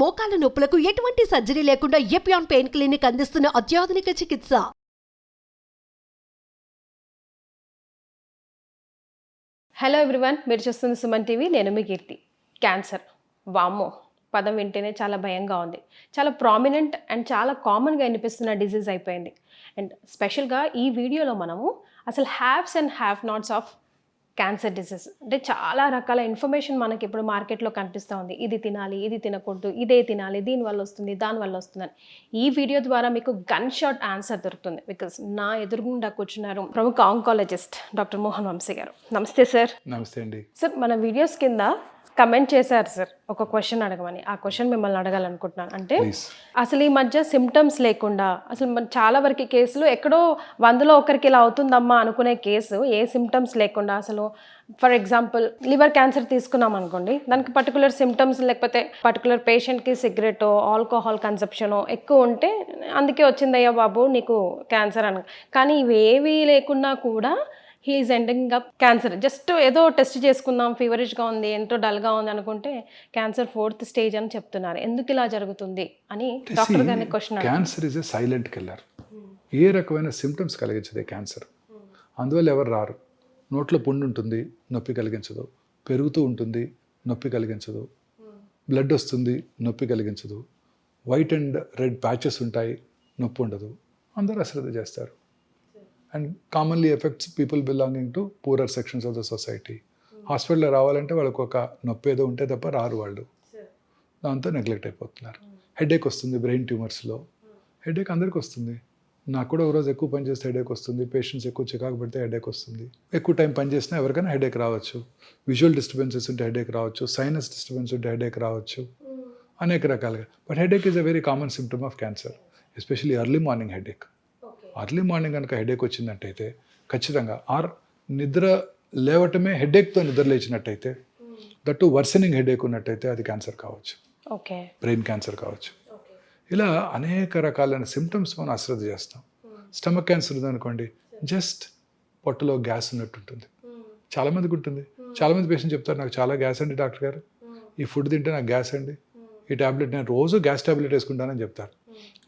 మోకాల నొప్పులకు ఎటువంటి సర్జరీ లేకుండా ఎపియాన్ పెయిన్ క్లినిక్ అందిస్తున్న అత్యాధునిక చికిత్స. హలో ఎవ్రీవన్, మీరు చూస్తున్న సుమన్ టీవీ. నేను మీ కీర్తి. క్యాన్సర్, వామ్మో పదం వింటేనే చాలా భయంగా ఉంది. చాలా ప్రామినెంట్ అండ్ చాలా కామన్గా వినిపిస్తున్న డిజీజ్ అయిపోయింది. అండ్ స్పెషల్గా ఈ వీడియోలో మనము అసలు haves and have nots of cancer disease, అంటే చాలా రకాల ఇన్ఫర్మేషన్ మనకి ఇప్పుడు మార్కెట్లో కనిపిస్తూ ఉంది. ఇది తినాలి, ఇది తినకూడదు, ఇదే తినాలి, దీనివల్ల వస్తుంది, దానివల్ల వస్తుందని. ఈ వీడియో ద్వారా మీకు గన్ షాట్ ఆన్సర్ దొరుకుతుంది. బికాస్ నా ఎదురుగుండా కూర్చున్నారు ప్రముఖ ఆంకాలజిస్ట్ డాక్టర్ మోహన్ వంశీ గారు. నమస్తే సార్. నమస్తే అండి. సార్, మన వీడియోస్ కింద కమెంట్ చేశారు సార్ ఒక క్వశ్చన్ అడగమని. ఆ క్వశ్చన్ మిమ్మల్ని అడగాలనుకుంటున్నాను. అంటే అసలు ఈ మధ్య సిమ్టమ్స్ లేకుండా అసలు చాలా వరకు కేసులు ఎక్కడో 100లో ఒకరికి ఇలా అవుతుందమ్మా అనుకునే కేసు ఏ సిమ్టమ్స్ లేకుండా, అసలు ఫర్ ఎగ్జాంపుల్ లివర్ క్యాన్సర్ తీసుకున్నాం అనుకోండి, దానికి పర్టికులర్ సిమ్టమ్స్ లేకపోతే పర్టికులర్ పేషెంట్కి సిగరెటో ఆల్కహాల్ కన్సప్షనో ఎక్కువ ఉంటే అందుకే వచ్చిందయ్యా బాబు నీకు క్యాన్సర్ అని. కానీ ఇవేవీ లేకున్నా కూడా హీఈస్ ఎండింగ్ అప్ క్యాన్సర్. జస్ట్ ఏదో టెస్ట్ చేసుకుందాం, ఫీవరిష్గా ఉంది, ఎంతో డల్గా ఉంది అనుకుంటే క్యాన్సర్ 4th స్టేజ్ అని చెప్తున్నారు. ఎందుకు ఇలా జరుగుతుంది అని డాక్టర్ గారిని question. Cancer is a silent killer. ఏ రకమైన సిమ్టమ్స్ కలిగించదే క్యాన్సర్. అందువల్ల ఎవరు రారు. నోట్లో పుండు ఉంటుంది, నొప్పి కలిగించదు. పెరుగుతూ ఉంటుంది, నొప్పి కలిగించదు. బ్లడ్ వస్తుంది, నొప్పి కలిగించదు. వైట్ అండ్ రెడ్ ప్యాచెస్ ఉంటాయి, నొప్పి ఉండదు. అందరూ అశ్రద్ధ చేస్తారు. And commonly effects people belonging to poorer sections of the society. హాస్పిటల్లో రావాలంటే వాళ్ళకు ఒక నొప్పి ఏదో ఉంటే తప్ప రారు వాళ్ళు. దాంతో నెగ్లెక్ట్ అయిపోతున్నారు. హెడేక్ వస్తుంది బ్రెయిన్ ట్యూమర్స్లో. హెడేక్ అందరికీ వస్తుంది. నాకు కూడా ఒకరోజు ఎక్కువ పని చేస్తే హెడేక్ వస్తుంది. పేషెంట్స్ ఎక్కువ చికాకు పెడితే హెడేక్ వస్తుంది. ఎక్కువ టైం పని చేసినా ఎవరికైనా హెడేక్ రావచ్చు. విజువల్ డిస్టర్బెన్సెస్ ఉంటే హెడేక్ రావచ్చు. సైనస్ డిస్టర్బెన్స్ ఉంటే హెడేక్ రావచ్చు. అనేక రకాలుగా. But headache is a very common symptom of cancer, especially early morning headache. Early morning కనుక హెడేక్ వచ్చిందంటైతే ఖచ్చితంగా, ఆర్ నిద్ర లేవటమే హెడేక్తో నిద్ర లేచినట్టయితే, దట్టు వర్సనింగ్ హెడేక్ ఉన్నట్టయితే అది క్యాన్సర్ కావచ్చు, బ్రెయిన్ క్యాన్సర్ కావచ్చు. ఇలా అనేక రకాలైన సిమ్టమ్స్ మనం అశ్రద్ధ చేస్తాం. స్టమక్ క్యాన్సర్ ఉందనుకోండి, జస్ట్ పొట్టలో గ్యాస్ ఉన్నట్టు ఉంటుంది. చాలామందికి ఉంటుంది. చాలామంది పేషెంట్ చెప్తారు, నాకు చాలా గ్యాస్ అండి డాక్టర్ గారు, ఈ ఫుడ్ తింటే నాకు గ్యాస్ అండి, ఈ ట్యాబ్లెట్ నేను రోజు గ్యాస్ ట్యాబ్లెట్ వేసుకుంటానని చెప్తారు.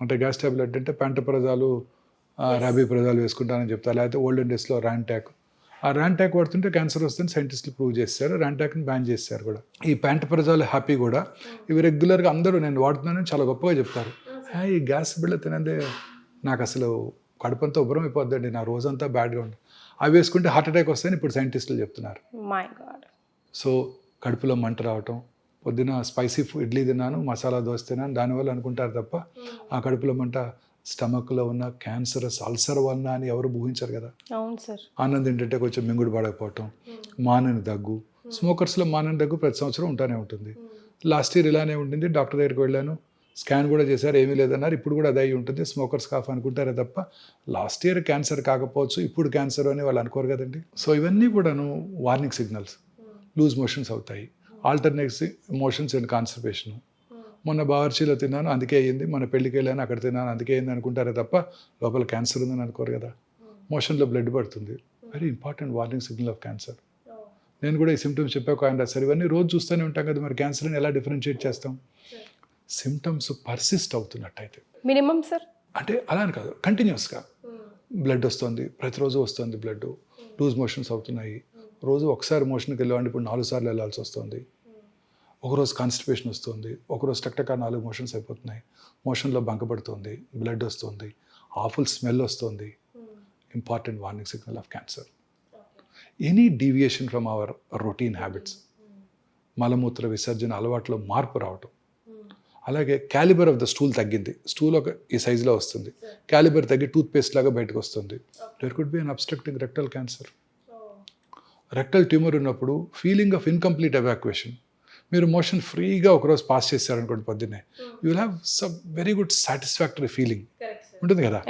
అంటే గ్యాస్ ట్యాబ్లెట్ అంటే పెంటప్రజాలు, రాబిప్రజాలు వేసుకుంటానని చెప్తారు. లేకపోతే ఓల్డెన్ డేస్లో ర్యాంటాక్. ఆ ర్యాంటాక్ వాడుతుంటే క్యాన్సర్ వస్తుందని సైంటిస్టులు ప్రూవ్ చేశారు. ర్యాంటాక్ని బ్యాన్ చేశారు కూడా. ఈ పెంటప్రజాలు హ్యాపీ కూడా ఇవి రెగ్యులర్గా అందరూ నేను వాడుతున్నానని చాలా గొప్పగా చెప్తారు. ఈ గ్యాస్ బిళ్ళ తినందే నాకు అసలు కడుపంతా ఉబ్బరం అయిపోద్దండి, నా రోజంతా బ్యాడ్గా ఉంది. అవి వేసుకుంటే హార్ట్ అటాక్ వస్తాయని ఇప్పుడు సైంటిస్టులు చెప్తున్నారు. సో కడుపులో మంట రావటం, పొద్దున స్పైసీ ఇడ్లీ తిన్నాను, మసాలా దోశ తిన్నాను, దానివల్ల అనుకుంటారు తప్ప ఆ కడుపులో మంట స్టమక్లో ఉన్న క్యాన్సరస్ అల్సర్ వలన అని ఎవరు ఊహించారు కదా. అవును సార్. ఆనందం ఏంటంటే కొంచెం మింగుడు పడకపోవటం, మానని దగ్గు. స్మోకర్స్లో మానని దగ్గు ప్రతి సంవత్సరం ఉంటానే ఉంటుంది. లాస్ట్ ఇయర్ ఇలానే ఉంటుంది. డాక్టర్ దగ్గరికి వెళ్ళాను, స్కాన్ కూడా చేశారు, ఏమీ లేదన్నారు. ఇప్పుడు కూడా అది అయి ఉంటుంది. స్మోకర్స్ కాఫ్ అనుకుంటారే తప్ప లాస్ట్ ఇయర్ క్యాన్సర్ కాకపోవచ్చు, ఇప్పుడు క్యాన్సర్ అని వాళ్ళు అనుకోరు కదండి. సో ఇవన్నీ కూడాను వార్నింగ్ సిగ్నల్స్. లూజ్ మోషన్స్ అవుతాయి, ఆల్టర్నేటివ్ మోషన్స్ అండ్ కాన్స్టిపేషన్. మొన్న బావర్చీలో తిన్నాను అందుకే అయ్యింది, మన పెళ్ళికి వెళ్ళాను అక్కడ తిన్నాను అందుకే అయింది అనుకుంటారే తప్ప లోపల క్యాన్సర్ ఉందని అనుకోరు కదా. మోషన్లో బ్లడ్ పడుతుంది, very important warning signal of cancer. నేను కూడా ఈ సిమ్టమ్స్ చెప్పాక ఆయన రాశారు. ఇవన్నీ రోజు చూస్తూనే ఉంటాం కదా, మరి క్యాన్సర్ని ఎలా డిఫరెన్షియేట్ చేస్తాం? సిమ్టమ్స్ పర్సిస్ట్ అవుతున్నట్టయితే మినిమం సార్, అంటే అలా అని కాదు, కంటిన్యూస్గా బ్లడ్ వస్తుంది, ప్రతిరోజు వస్తుంది బ్లడ్, లూజ్ మోషన్స్ అవుతున్నాయి, రోజు ఒకసారి మోషన్కి వెళ్ళేవాడిని ఇప్పుడు 4 సార్లు వెళ్ళాల్సి వస్తుంది, ఒకరోజు కాన్స్టిపేషన్ వస్తుంది, ఒకరోజు టక్టక 4 మోషన్స్ అయిపోతున్నాయి, మోషన్లో బంకపడుతుంది, బ్లడ్ వస్తుంది, ఆఫుల్ స్మెల్ వస్తుంది. Important warning signal of cancer. Any deviation from our routine habits, మలమూత్ర విసర్జన అలవాట్లో మార్పు రావటం. అలాగే క్యాలిబర్ ఆఫ్ ద స్టూల్ తగ్గింది, స్టూల్ ఒక ఈ సైజులో వస్తుంది, క్యాలిబర్ తగ్గి టూత్పేస్ట్ లాగా బయటకు వస్తుంది. There could be an obstructing rectal cancer. Rectal tumour ఉన్నప్పుడు ఫీలింగ్ ఆఫ్ ఇన్కంప్లీట్ ఎవాక్యుయేషన్. మీరు మోషన్ ఫ్రీగా ఒకరోజు పాస్ చేశారనుకోండి పొద్దున్నే, you will have some very good satisfactory feeling ఉంటుంది కదా,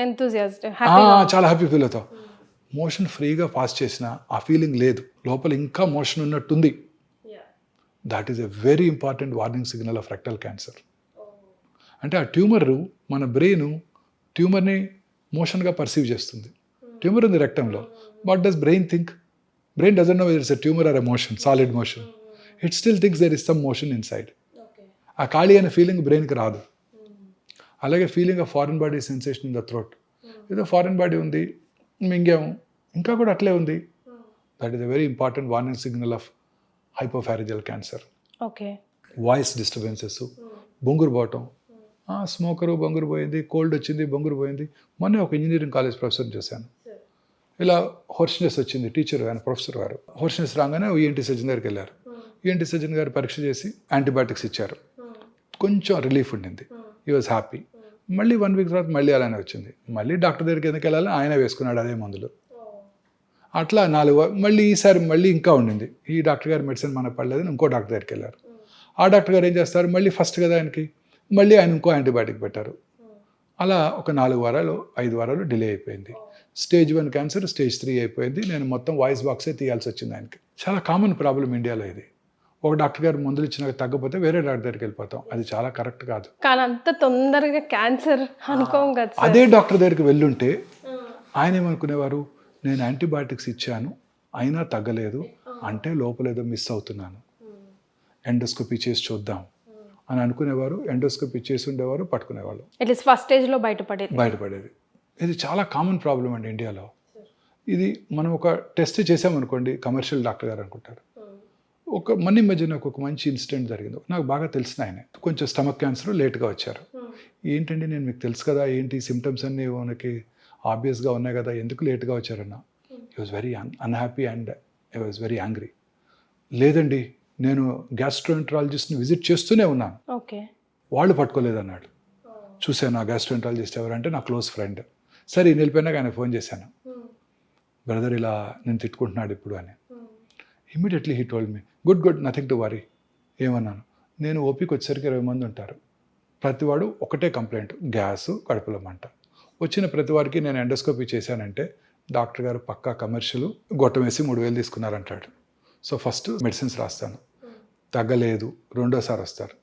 చాలా హ్యాపీ ఫీల్ అవుతావు. మోషన్ ఫ్రీగా పాస్ చేసినా ఆ ఫీలింగ్ లేదు, లోపల ఇంకా మోషన్ ఉన్నట్టుంది. That is a very important warning signal of rectal cancer. అంటే ఆ ట్యూమర్ మన బ్రెయిన్ ట్యూమర్ని మోషన్గా పర్సీవ్ చేస్తుంది. ట్యూమర్ ఉంది రెక్టంలో, what does brain think? Brain doesn't know whether it's a tumor or a motion, solid motion. It still thinks there is some motion inside. ఆ ఖాళీ అనే ఫీలింగ్ బ్రెయిన్కి రాదు. అలాగే feeling of foreign body sensation in the throat, ఏదో foreign body ఉంది మింగాము ఇంకా కూడా అట్లే ఉంది. That is a very important warning signal of hypopharyngeal cancer. Okay. Voice disturbances, బొంగురు పోవటం, స్మోకరు బొంగురు పోయింది, కోల్డ్ వచ్చింది బొంగురు పోయింది. మొన్న ఒక ఇంజనీరింగ్ కాలేజ్ ప్రొఫెసర్ చేశాను, ఇలా హోర్స్నెస్ వచ్చింది, టీచర్ ఆయన ప్రొఫెసర్ గారు హోర్స్నెస్ రాగానే ఈఎన్టీ సర్జన్ దగ్గరికి వెళ్ళారు. ఈఎన్టీ సర్జన్ గారు పరీక్ష చేసి యాంటీబయాటిక్స్ ఇచ్చారు, కొంచెం రిలీఫ్ ఉండింది, హీ వాజ్ హ్యాపీ. మళ్ళీ 1 వీక్ తర్వాత మళ్ళీ అలానే వచ్చింది, మళ్ళీ డాక్టర్ దగ్గరికి ఎందుకు వెళ్ళాలని ఆయన వేసుకున్నాడు అదే మందులు. అట్లా 4 మళ్ళీ ఈసారి మళ్ళీ ఇంకా ఉండింది, ఈ డాక్టర్ గారి మెడిసిన్ మనకు పడలేదని ఇంకో డాక్టర్ దగ్గరికి వెళ్ళారు. ఆ డాక్టర్ గారు ఏం చేస్తారు, మళ్ళీ ఫస్ట్ కదా ఆయనకి, మళ్ళీ ఆయన ఇంకో యాంటీబయాటిక్ పెట్టారు. అలా ఒక 4 వారాలు 5 వారాలు డిలే అయిపోయింది. స్టేజ్ 1 క్యాన్సర్ స్టేజ్ 3 అయిపోయింది. నేను మొత్తం వాయిస్ బాక్సే తీయాల్సి వచ్చింది ఆయనకి. చాలా కామన్ ప్రాబ్లం ఇండియాలో ఇది. ఒక డాక్టర్ గారు మందులు ఇచ్చినాక తగ్గపోతే వేరే డాక్టర్ దగ్గరికి వెళ్ళిపోతాం, అది చాలా కరెక్ట్ కాదు. కానీ అంత తొందరగా క్యాన్సర్ అనుకోం కదా. అదే డాక్టర్ దగ్గరికి వెళ్ళుంటే ఆయన ఏమనుకునేవారు, నేను యాంటీబయాటిక్స్ ఇచ్చాను అయినా తగ్గలేదు అంటే లోపల ఏదో మిస్ అవుతున్నాను, ఎండోస్కోపీ చేసి చూద్దాం అని అనుకునేవారు. ఎండోస్కోపీ చేసి ఉండేవారు, పట్టుకునేవాళ్ళు, అట్లీస్ట్ ఫస్ట్ స్టేజ్లో బయటపడేది. ఇది చాలా కామన్ ప్రాబ్లం అండి ఇండియాలో. ఇది మనం ఒక టెస్ట్ చేసామనుకోండి, కమర్షియల్ డాక్టర్ గారు అనుకుంటారు. ఈ మధ్య నాకు ఒక మంచి ఇన్సిడెంట్ జరిగింది, నాకు బాగా తెలిసిన ఆయన, కొంచెం స్టమక్ క్యాన్సర్ లేట్గా వచ్చారు. ఏంటండి నేను మీకు తెలుసు కదా, ఏంటి సిమ్టమ్స్ అన్నీ మనకి ఆబ్వియస్గా ఉన్నాయి కదా, ఎందుకు లేట్గా వచ్చారన్న. He was very unhappy and I was very angry. లేదండి నేను గ్యాస్ట్రోఎంటరాలజిస్ట్ని విజిట్ చేస్తూనే ఉన్నాను, ఓకే, వాళ్ళు పట్టుకోలేదన్నాడు. చూశాను, ఆ గ్యాస్ట్రోఎంటరాలజిస్ట్ ఎవరంటే నా క్లోజ్ ఫ్రెండ్. సరే నిలిపోయినాక ఆయన ఫోన్ చేశాను, బ్రదర్ ఇలా నేను తిట్టుకుంటున్నాడు ఇప్పుడు అని. Immediately he told me, good nothing to worry. ఏమన్నాను, నేను ఓపీకి వచ్చేసరికి 20 మంది ఉంటారు, ప్రతివాడు ఒకటే కంప్లైంట్, గ్యాసు కడుపులో మంట. వచ్చిన ప్రతి వారికి నేను ఎండోస్కోపీ చేశానంటే డాక్టర్ గారు పక్కా కమర్షియల్ గొట్టం వేసి 3,000 తీసుకున్నారంటాడు. సో ఫస్ట్ మెడిసిన్స్ రాస్తాను, తగ్గలేదు, రెండోసారి వస్తారు,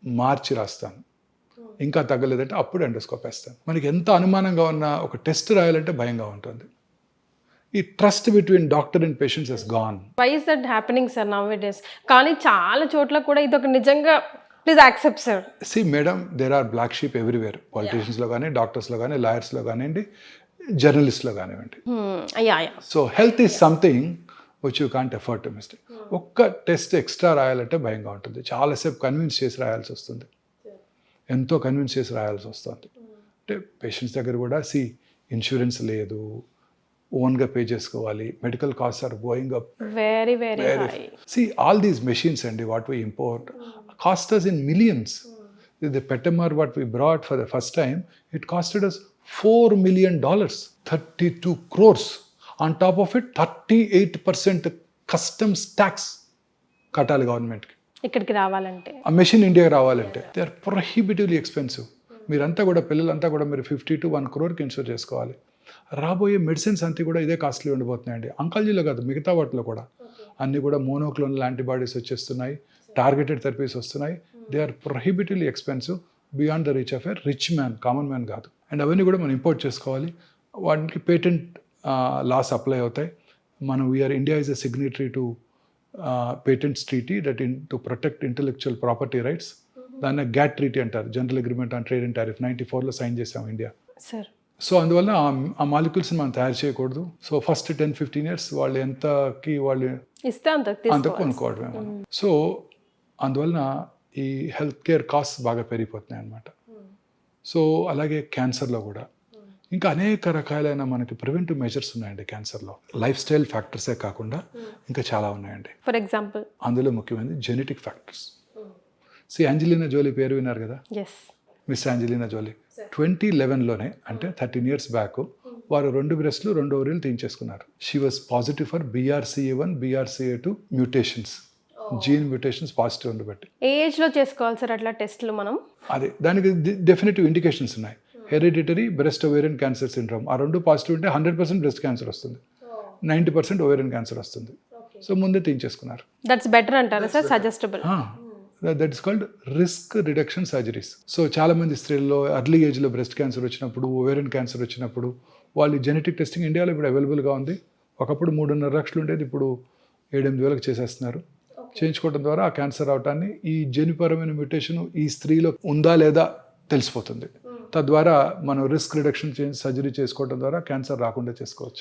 మార్చి రాస్తాను, ఇంకా తగ్గలేదంటే అప్పుడు ఎండోస్కోప్ వేస్తాను. మనకి ఎంత అనుమానంగా ఉన్న ఒక టెస్ట్ రాయాలంటే భయంగా ఉంటుంది. ఈ trust between doctor and patients has gone. Why is that happening sir nowadays? కానీ చాలా చోట్ల కూడా ఇది ఒక నిజంగా, please accept sir. See madam, there are black sheep everywhere, పాలిటీషియన్స్లో కానీ, డాక్టర్స్లో కానీ, లాయర్స్లో కానివ్వండి, జర్నలిస్ట్లో కానివ్వండి. So health is something which you can't afford to mistake. ఒక్క టెస్ట్ ఎక్స్ట్రా రాయాలంటే భయంగా ఉంటుంది, చాలాసేపు కన్విన్స్ చేసి రాయాల్సి వస్తుంది, ఎంతో కన్విన్స్ చేసి రాయాల్సి వస్తుంది. అంటే పేషెంట్స్ దగ్గర కూడా సి ఇన్సూరెన్స్ లేదు, ఓన్గా పే చేసుకోవాలి, medical cost are going up very very high. See all these machines అండి what we import cost us in millions. The Petamar what we brought for the first time, it costed us $4 million, 32 crores. On top of it 38% customs tax కట్టాలి గవర్నమెంట్కి ఇక్కడికి రావాలంటే, ఆ machine ఇండియాకి రావాలంటే. They are prohibitively expensive. మీరంతా కూడా పిల్లలంతా కూడా మీరు 50 to 1 crore ఇన్సూర్ చేసుకోవాలి. రాబోయే మెడిసిన్స్ అంతా కూడా ఇదే కాస్ట్లీ ఉండిపోతున్నాయండి. అంకాలజీలో కాదు, మిగతా వాటిలో కూడా అన్నీ కూడా మోనోక్లోనల్ యాంటీబాడీస్ వచ్చేస్తున్నాయి, టార్గెటెడ్ థెరపీస్ వస్తున్నాయి. They are prohibitively expensive, beyond the reach of a rich man, common man కాదు. అండ్ అవన్నీ కూడా మనం ఇంపోర్ట్ చేసుకోవాలి, వాటికి పేటెంట్ లాస్ అప్లై అవుతాయి. మనం India is a signatory to patents treaty that to protect intellectual property rights. దాన్ని GATT treaty అంటారు, general agreement on trade and tariff. 94లో సైన్ చేసాం ఇండియా. సో అందువల్ల ఆ మాలిక్యూల్స్ని మనం తయారు చేయకూడదు. సో ఫస్ట్ 10-15 years వాళ్ళు ఎంతకి వాళ్ళు ఇస్తే అంత కొనుక్కోవడమే మనం. సో అందువలన ఈ హెల్త్ కేర్ కాస్ట్ బాగా పెరిగిపోతున్నాయి అన్నమాట. సో అలాగే క్యాన్సర్లో కూడా ఇంకా అనేక రకాలైన మనకి ప్రివెంటివ్ మెజర్స్ ఉన్నాయండి క్యాన్సర్లో. లైఫ్ స్టైల్ ఫ్యాక్టర్సే కాకుండా ఇంకా చాలా ఉన్నాయండి. ఫర్ ఎగ్జాంపుల్ అందులో ముఖ్యమైనది జెనెటిక్ ఫ్యాక్టర్స్. యాంజెలినా జోలీ పేరు విన్నారు కదా, మిస్ యాంజెలినా జోలీ. 2011లోనే అంటే 13 years బ్యాక్ వారు 2 బ్రెస్ట్లు 2 ఓవరీలు తీయించేసుకున్నారు. She was positive for BRCA1 BRCA2 mutations, gene mutations positive ఉండబట్టి. ఏ ఏజ్లో చేసుకోవాలి సార్ అట్లా టెస్ట్లు మనం? అదే దానికి డెఫినెటివ్ ఇండికేషన్స్ ఉన్నాయి. Hereditary breast ovarian cancer syndrome, ఆ 2 పాజిటివ్ ఉంటే 100% బ్రెస్ట్ క్యాన్సర్ వస్తుంది, 90% ఓవేరియన్ క్యాన్సర్ వస్తుంది. సో ముందే తీయించేసుకున్నారు. దట్స్ బెటర్ అంటారా sir? Suggestible. That is called risk reduction surgeries. So చాలామంది స్త్రీల్లో ఎర్లీ ఏజ్లో బ్రెస్ట్ క్యాన్సర్ వచ్చినప్పుడు, ఓవేరియన్ క్యాన్సర్ వచ్చినప్పుడు వాళ్ళు జెనెటిక్ టెస్టింగ్ ఇండియాలో ఇప్పుడు అవైలబుల్గా ఉంది. ఒకప్పుడు 3.5 లక్షలు ఉండేది, ఇప్పుడు 7-8 వేలకు చేసేస్తున్నారు. చేయించుకోవడం ద్వారా ఆ క్యాన్సర్ రావటాన్ని ఈ జన్యుపరమైన మ్యూటేషన్ ఈ స్త్రీలో ఉందా లేదా తెలిసిపోతుంది. తద్వారా మనం రిస్క్ రిడక్షన్ సర్జరీ చేసుకోవడం ద్వారా క్యాన్సర్ రాకుండా చేసుకోవచ్చు.